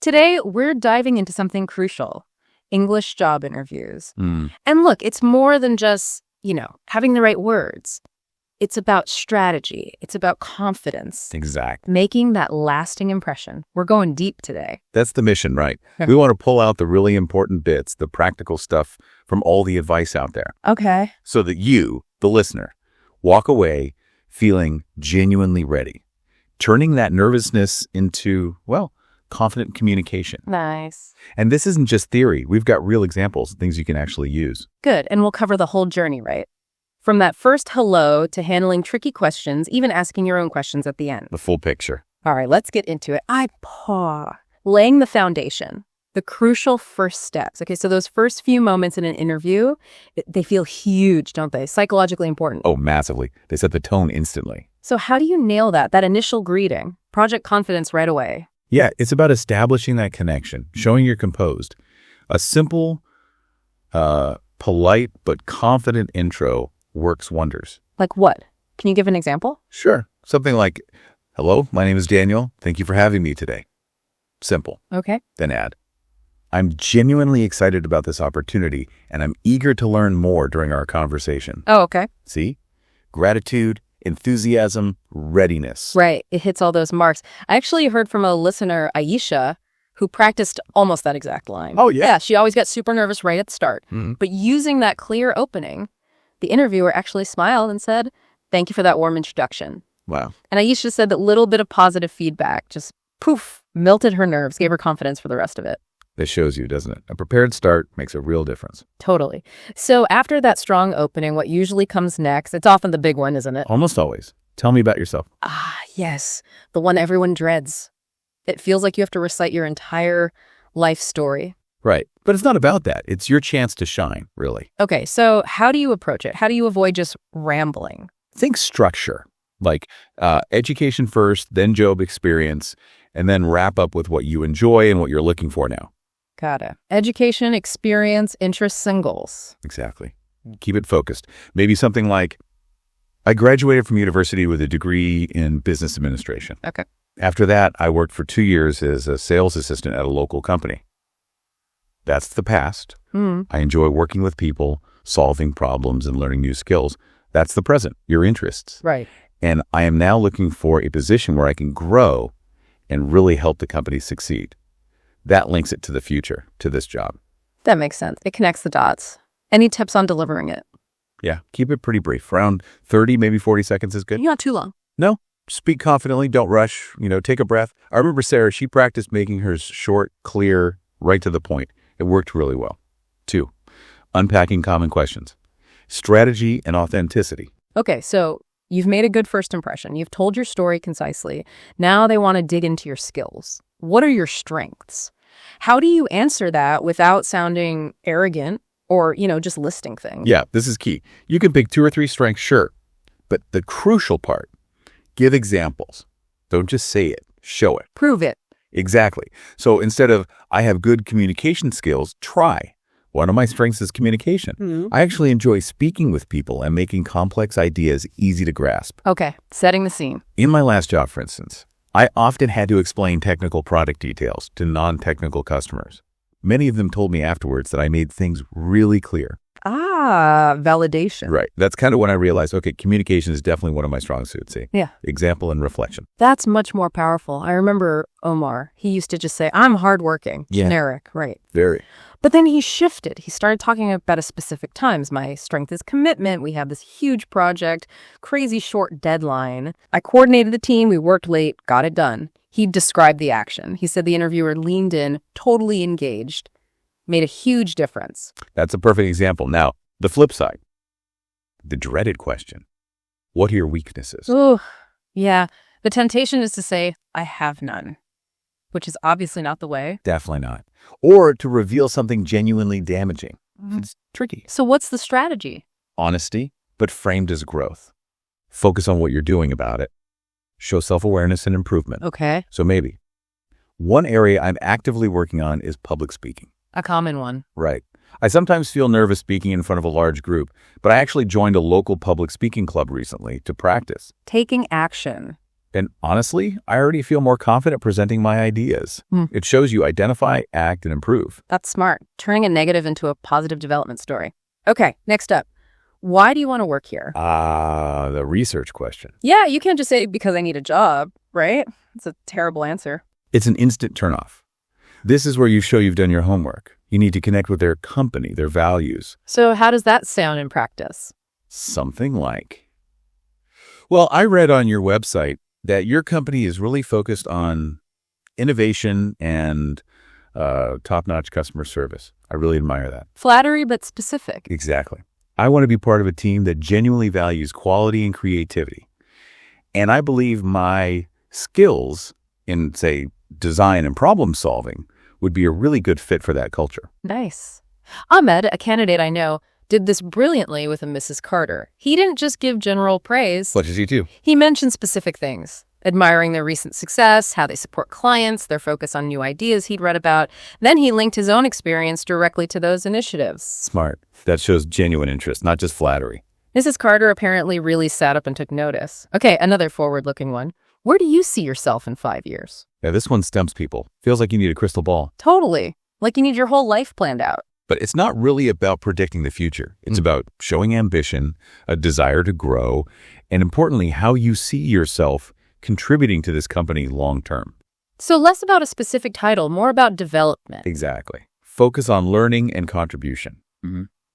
Today, we're diving into something crucial, English job interviews. Mm. And look, it's more than just, having the right words. It's about strategy. It's about confidence. Exact. Making that lasting impression. We're going deep today. That's the mission, right? We want to pull out the really important bits, the practical stuff from all the advice out there. Okay. So that you, the listener, walk away feeling genuinely ready, turning that nervousness into, confident communication. Nice. And this isn't just theory. We've got real examples, things you can actually use. Good. And we'll cover the whole journey, right? From that first hello to handling tricky questions, even asking your own questions at the end. The full picture. All right, let's get into it. Laying the foundation, the crucial first steps. Okay, so those first few moments in an interview, they feel huge, don't they? Psychologically important. Oh, massively. They set the tone instantly. So how do you nail that initial greeting? Project confidence right away. Yeah, it's about establishing that connection, showing you're composed. A simple, polite, but confident intro works wonders. Like what? Can you give an example? Sure. Something like, hello, my name is Daniel. Thank you for having me today. Simple. Okay. Then add, I'm genuinely excited about this opportunity, and I'm eager to learn more during our conversation. Oh, okay. See? Gratitude, enthusiasm, readiness. Right. It hits all those marks. I actually heard from a listener, Aisha, who practiced almost that exact line. Oh, yeah? Yeah, she always got super nervous right at the start. Mm-hmm. But using that clear opening, the interviewer actually smiled and said, thank you for that warm introduction. Wow. And Aisha said that little bit of positive feedback just, poof, melted her nerves, gave her confidence for the rest of it. This shows you, doesn't it? A prepared start makes a real difference. Totally. So after that strong opening, what usually comes next, it's often the big one, isn't it? Almost always. Tell me about yourself. Ah, yes. The one everyone dreads. It feels like you have to recite your entire life story. Right. But it's not about that. It's your chance to shine, really. Okay, so how do you approach it? How do you avoid just rambling? Think structure, like education first, then job experience, and then wrap up with what you enjoy and what you're looking for now. Got it. Education, experience, interests, and goals. Exactly. Keep it focused. Maybe something like, I graduated from university with a degree in business administration. Okay. After that, I worked for 2 years as a sales assistant at a local company. That's the past. I enjoy working with people, solving problems, and learning new skills. That's the present, your interests. Right. And I am now looking for a position where I can grow and really help the company succeed. That links it to the future, to this job. That makes sense. It connects the dots. Any tips on delivering it? Yeah, keep it pretty brief. Around 30, maybe 40 seconds is good. Not too long. No, speak confidently. Don't rush. Take a breath. I remember Sarah, she practiced making hers short, clear, right to the point. It worked really well. 2, unpacking common questions. Strategy and authenticity. Okay, so you've made a good first impression. You've told your story concisely. Now they want to dig into your skills. What are your strengths? How do you answer that without sounding arrogant or, just listing things? Yeah, this is key. You can pick 2 or 3 strengths, sure. But the crucial part, give examples. Don't just say it, show it. Prove it. Exactly. So instead of, I have good communication skills, try. One of my strengths is communication. I actually enjoy speaking with people and making complex ideas easy to grasp. Okay, setting the scene. In my last job, for instance, I often had to explain technical product details to non-technical customers. Many of them told me afterwards that I made things really clear. Validation. Right. That's kind of when I realized, okay, communication is definitely one of my strong suits. See? Yeah. Example and reflection. That's much more powerful. I remember Omar. He used to just say, I'm hardworking. Yeah. Generic. Right. Very. But then he shifted. He started talking about a specific times. My strength is commitment. We have this huge project, crazy short deadline. I coordinated the team. We worked late, got it done. He described the action. He said the interviewer leaned in, totally engaged, made a huge difference. That's a perfect example. Now, the flip side, the dreaded question, what are your weaknesses? Ooh, yeah. The temptation is to say, I have none, which is obviously not the way. Definitely not. Or to reveal something genuinely damaging. It's tricky. So what's the strategy? Honesty, but framed as growth. Focus on what you're doing about it. Show self-awareness and improvement. Okay. So maybe. One area I'm actively working on is public speaking. A common one. Right. I sometimes feel nervous speaking in front of a large group, but I actually joined a local public speaking club recently to practice. Taking action. And honestly, I already feel more confident presenting my ideas. It shows you identify, act, and improve. That's smart. Turning a negative into a positive development story. Okay, next up. Why do you want to work here? The research question. Yeah, you can't just say because I need a job, right? It's a terrible answer. It's an instant turnoff. This is where you show you've done your homework. You need to connect with their company, their values. So how does that sound in practice? Something like, well, I read on your website that your company is really focused on innovation and top-notch customer service. I really admire that. Flattery, but specific. Exactly. I want to be part of a team that genuinely values quality and creativity. And I believe my skills in, say, design and problem solving would be a really good fit for that culture. Nice. Ahmed, a candidate I know, did this brilliantly with a Mrs. Carter. He didn't just give general praise. What does he do? He mentioned specific things, admiring their recent success, how they support clients, their focus on new ideas he'd read about. Then he linked his own experience directly to those initiatives. Smart. That shows genuine interest, not just flattery. Mrs. Carter apparently really sat up and took notice. Okay, another forward-looking one. Where do you see yourself in 5 years? Yeah, this one stumps people. Feels like you need a crystal ball. Totally. Like you need your whole life planned out. But it's not really about predicting the future. It's about showing ambition, a desire to grow, and importantly, how you see yourself contributing to this company long term. So less about a specific title, more about development. Exactly. Focus on learning and contribution.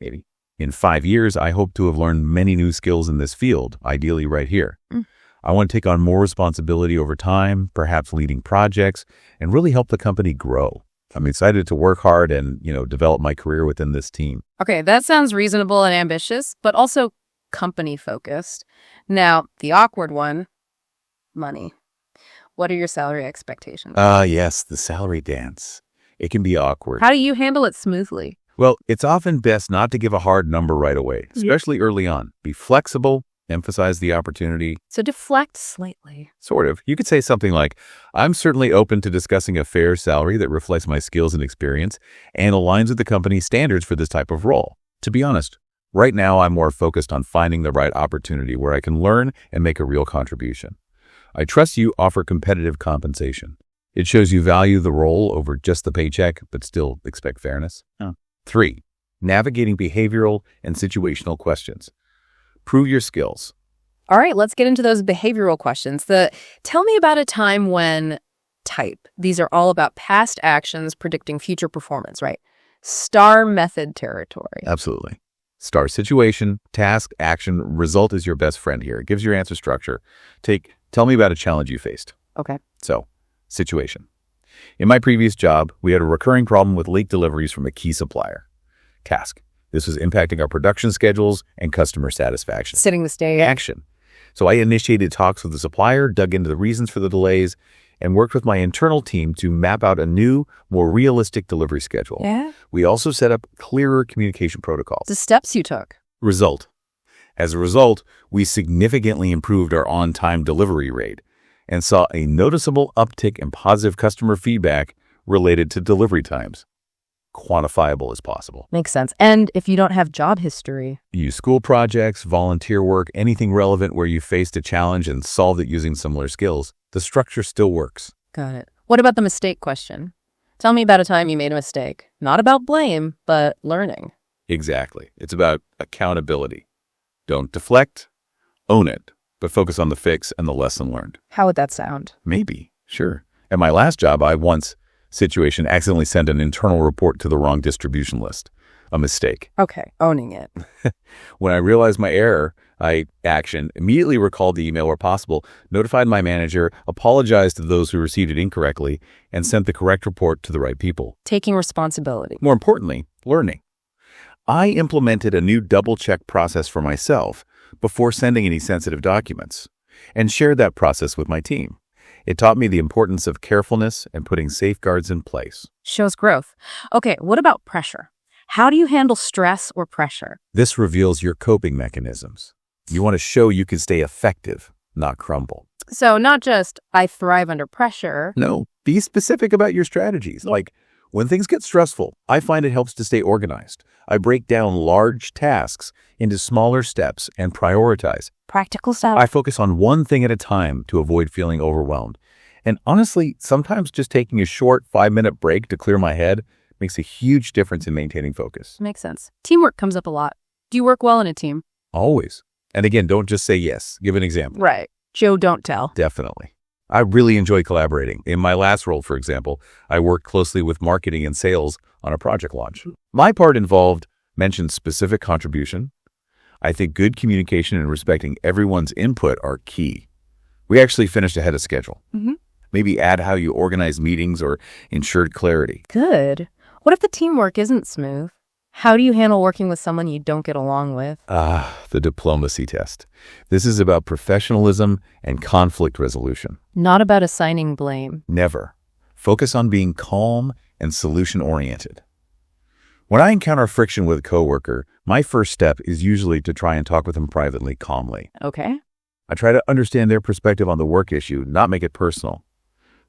Maybe. In 5 years, I hope to have learned many new skills in this field, ideally right here. I want to take on more responsibility over time, perhaps leading projects, and really help the company grow. I'm excited to work hard and, develop my career within this team. Okay, that sounds reasonable and ambitious, but also company-focused. Now, the awkward one, money. What are your salary expectations? Yes, the salary dance. It can be awkward. How do you handle it smoothly? Well, it's often best not to give a hard number right away, especially early on. Be flexible, emphasize the opportunity. So deflect slightly. Sort of. You could say something like, I'm certainly open to discussing a fair salary that reflects my skills and experience and aligns with the company's standards for this type of role. To be honest, right now I'm more focused on finding the right opportunity where I can learn and make a real contribution. I trust you offer competitive compensation. It shows you value the role over just the paycheck, but still expect fairness. 3, navigating behavioral and situational questions. Prove your skills. All right, let's get into those behavioral questions. Tell me about a time when type. These are all about past actions predicting future performance, right? STAR method territory. Absolutely. STAR situation, task, action, result is your best friend here. It gives your answer structure. Tell me about a challenge you faced. Okay. So, situation. In my previous job, we had a recurring problem with late deliveries from a key supplier. Task. This was impacting our production schedules and customer satisfaction. Setting the stage. Action. So I initiated talks with the supplier, dug into the reasons for the delays, and worked with my internal team to map out a new, more realistic delivery schedule. Yeah. We also set up clearer communication protocols. The steps you took. Result. As a result, we significantly improved our on-time delivery rate and saw a noticeable uptick in positive customer feedback related to delivery times. Quantifiable as possible. Makes sense. And if you don't have job history? Use school projects, volunteer work, anything relevant where you faced a challenge and solved it using similar skills. The structure still works. Got it. What about the mistake question? Tell me about a time you made a mistake. Not about blame, but learning. Exactly. It's about accountability. Don't deflect, own it, but focus on the fix and the lesson learned. How would that sound? Maybe, sure. At my last job, I once accidentally sent an internal report to the wrong distribution list. A mistake. Okay, owning it. When I realized my error, I immediately recalled the email where possible, notified my manager, apologized to those who received it incorrectly, and sent the correct report to the right people. Taking responsibility. More importantly, learning. I implemented a new double-check process for myself before sending any sensitive documents and shared that process with my team. It taught me the importance of carefulness and putting safeguards in place. Shows growth. Okay, what about pressure? How do you handle stress or pressure? This reveals your coping mechanisms. You want to show you can stay effective, not crumble. So not just, I thrive under pressure. No, be specific about your strategies. Like, When things get stressful, I find it helps to stay organized. I break down large tasks into smaller steps and prioritize. Practical stuff. I focus on one thing at a time to avoid feeling overwhelmed. And honestly, sometimes just taking a short 5-minute break to clear my head makes a huge difference in maintaining focus. Makes sense. Teamwork comes up a lot. Do you work well in a team? Always. And again, don't just say yes. Give an example. Right. Joe, don't tell. Definitely. I really enjoy collaborating. In my last role, for example, I worked closely with marketing and sales on a project launch. My part mentioned specific contribution. I think good communication and respecting everyone's input are key. We actually finished ahead of schedule. Maybe add how you organize meetings or ensured clarity. Good. What if the teamwork isn't smooth? How do you handle working with someone you don't get along with? The diplomacy test. This is about professionalism and conflict resolution. Not about assigning blame. Never. Focus on being calm and solution-oriented. When I encounter friction with a coworker, my first step is usually to try and talk with them privately, calmly. Okay. I try to understand their perspective on the work issue, not make it personal.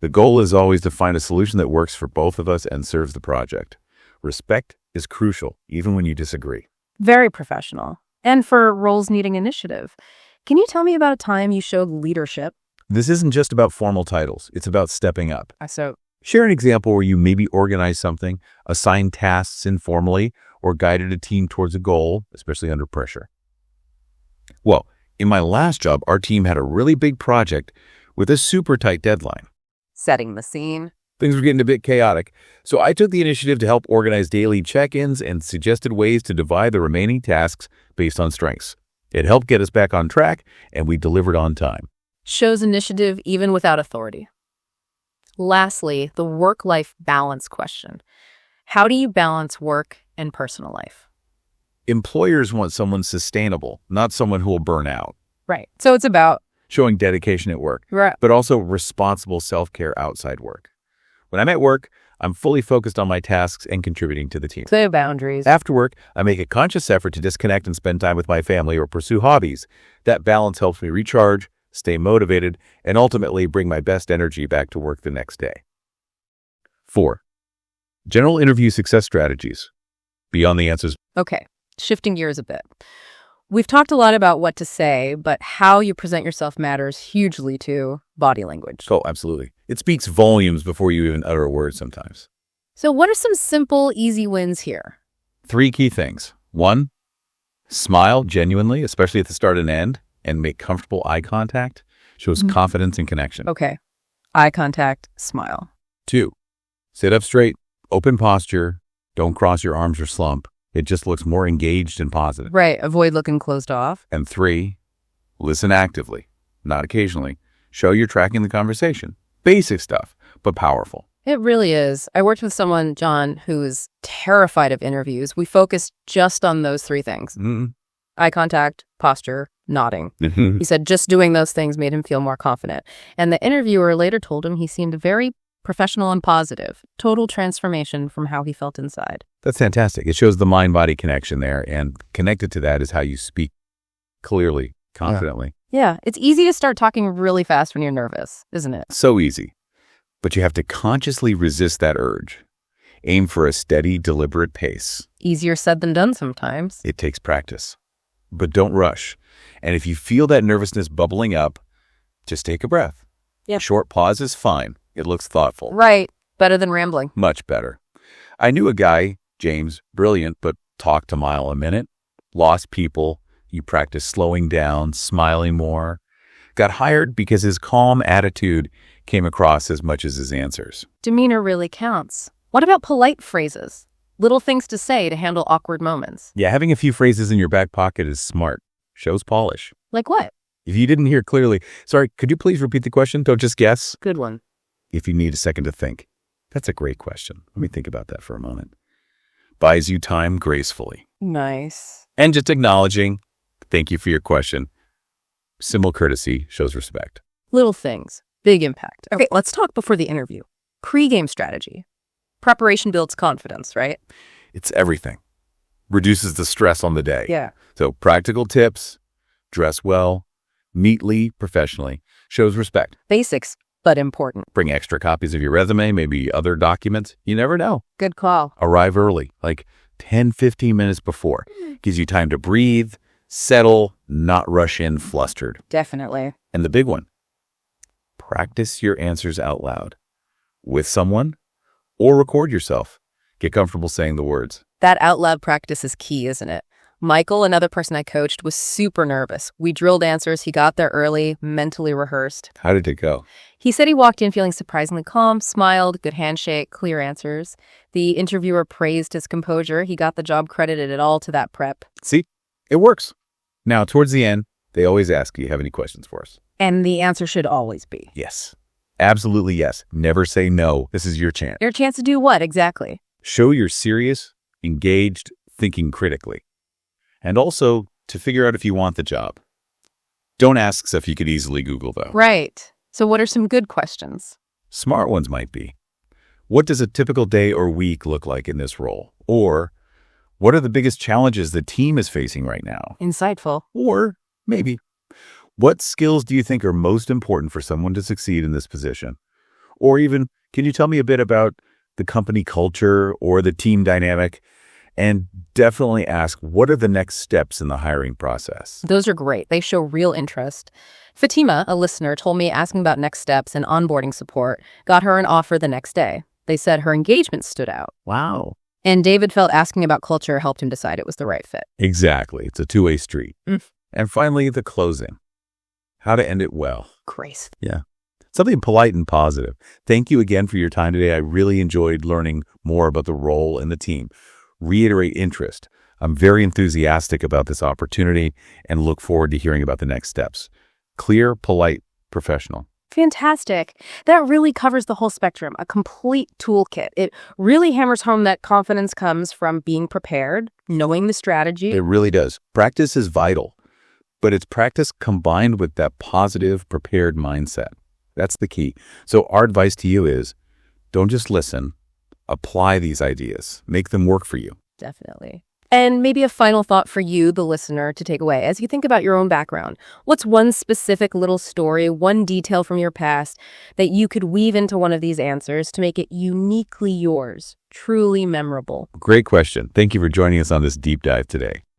The goal is always to find a solution that works for both of us and serves the project. Respect is crucial, even when you disagree. Very professional. And for roles needing initiative. Can you tell me about a time you showed leadership? This isn't just about formal titles. It's about stepping up. So, Share an example where you maybe organized something, assigned tasks informally, or guided a team towards a goal, especially under pressure. Well, in my last job, our team had a really big project with a super tight deadline. setting the scene. Things were getting a bit chaotic, so I took the initiative to help organize daily check-ins and suggested ways to divide the remaining tasks based on strengths. It helped get us back on track, and we delivered on time. Shows initiative even without authority. Lastly, the work-life balance question. How do you balance work and personal life? Employers want someone sustainable, not someone who will burn out. Right. So it's about Showing dedication at work, right. but also responsible self-care outside work. When I'm at work, I'm fully focused on my tasks and contributing to the team. Clear boundaries. After work, I make a conscious effort to disconnect and spend time with my family or pursue hobbies. That balance helps me recharge, stay motivated, and ultimately bring my best energy back to work the next day. 4. General interview success strategies. Beyond the answers. Okay, shifting gears a bit. We've talked a lot about what to say, but how you present yourself matters hugely to body language. Oh, absolutely. It speaks volumes before you even utter a word sometimes. So what are some simple, easy wins here? 3 key things. 1, smile genuinely, especially at the start and end, and make comfortable eye contact. Shows confidence and connection. Okay, eye contact, smile. 2, sit up straight, open posture, don't cross your arms or slump. It just looks more engaged and positive. Right, avoid looking closed off. And 3, listen actively, not occasionally. Show you're tracking the conversation. Basic stuff, but powerful. It really is. I worked with someone, John, who is terrified of interviews. We focused just on those 3 things. Eye contact, posture, nodding. He said just doing those things made him feel more confident. And the interviewer later told him he seemed very professional and positive. Total transformation from how he felt inside. That's fantastic. It shows the mind-body connection there, and connected to that is how you speak clearly, confidently. Yeah, it's easy to start talking really fast when you're nervous, isn't it? So easy. But you have to consciously resist that urge. Aim for a steady, deliberate pace. Easier said than done sometimes. It takes practice. But don't rush. And if you feel that nervousness bubbling up, just take a breath. Yeah. A short pause is fine. It looks thoughtful. Right. Better than rambling. Much better. I knew a guy, James, brilliant, but talked a mile a minute. Lost people. You practice slowing down, smiling more. Got hired because his calm attitude came across as much as his answers. Demeanor really counts. What about polite phrases? Little things to say to handle awkward moments. Yeah, having a few phrases in your back pocket is smart. Shows polish. Like what? If you didn't hear clearly, sorry, could you please repeat the question? Don't just guess. Good one. If you need a second to think. That's a great question. Let me think about that for a moment. Buys you time gracefully. Nice. And just acknowledging, thank you for your question. Simple courtesy shows respect. Little things. Big impact. Okay, let's talk before the interview. Pre-game strategy. Preparation builds confidence, right? It's everything. Reduces the stress on the day. Yeah. So practical tips, dress well, neatly, professionally, shows respect. Basics. but important. Bring extra copies of your resume, maybe other documents. You never know. Good call. Arrive early, like 10, 15 minutes before. Gives you time to breathe, settle, not rush in flustered. Definitely. And the big one, practice your answers out loud with someone or record yourself. Get comfortable saying the words. That out loud practice is key, isn't it? Michael, another person I coached, was super nervous. We drilled answers. He got there early, mentally rehearsed. How did it go? He said he walked in feeling surprisingly calm, smiled, good handshake, clear answers. The interviewer praised his composure. He got the job credited it all to that prep. See, it works. Now, towards the end, they always ask, do you have any questions for us? And the answer should always be Yes. Absolutely yes. Never say no. This is your chance. your chance to do what exactly? Show you're serious, engaged, thinking critically. And also to figure out if you want the job. Don't ask stuff you could easily Google, though. Right. So what are some good questions? Smart ones might be, what does a typical day or week look like in this role? Or what are the biggest challenges the team is facing right now? Insightful. Or maybe, what skills do you think are most important for someone to succeed in this position? Or even, can you tell me a bit about the company culture or the team dynamic? And definitely ask, what are the next steps in the hiring process? Those are great. They show real interest. Fatima, a listener, told me asking about next steps and onboarding support got her an offer the next day. They said her engagement stood out. Wow. And David felt asking about culture helped him decide it was the right fit. Exactly. It's a two-way street. And finally, the closing. How to end it well. Grace. Yeah. Something polite and positive. Thank you again for your time today. I really enjoyed learning more about the role in the team. Reiterate interest. I'm very enthusiastic about this opportunity and look forward to hearing about the next steps. Clear, polite, professional. Fantastic. That really covers the whole spectrum, a complete toolkit. It really hammers home that confidence comes from being prepared, knowing the strategy. It really does. Practice is vital, but it's practice combined with that positive, prepared mindset. That's the key. So our advice to you is, don't just listen. Apply these ideas. Make them work for you. Definitely. And maybe a final thought for you, the listener, to take away. As you think about your own background, what's one specific little story, one detail from your past that you could weave into one of these answers to make it uniquely yours, truly memorable? Great question. Thank you for joining us on this deep dive today.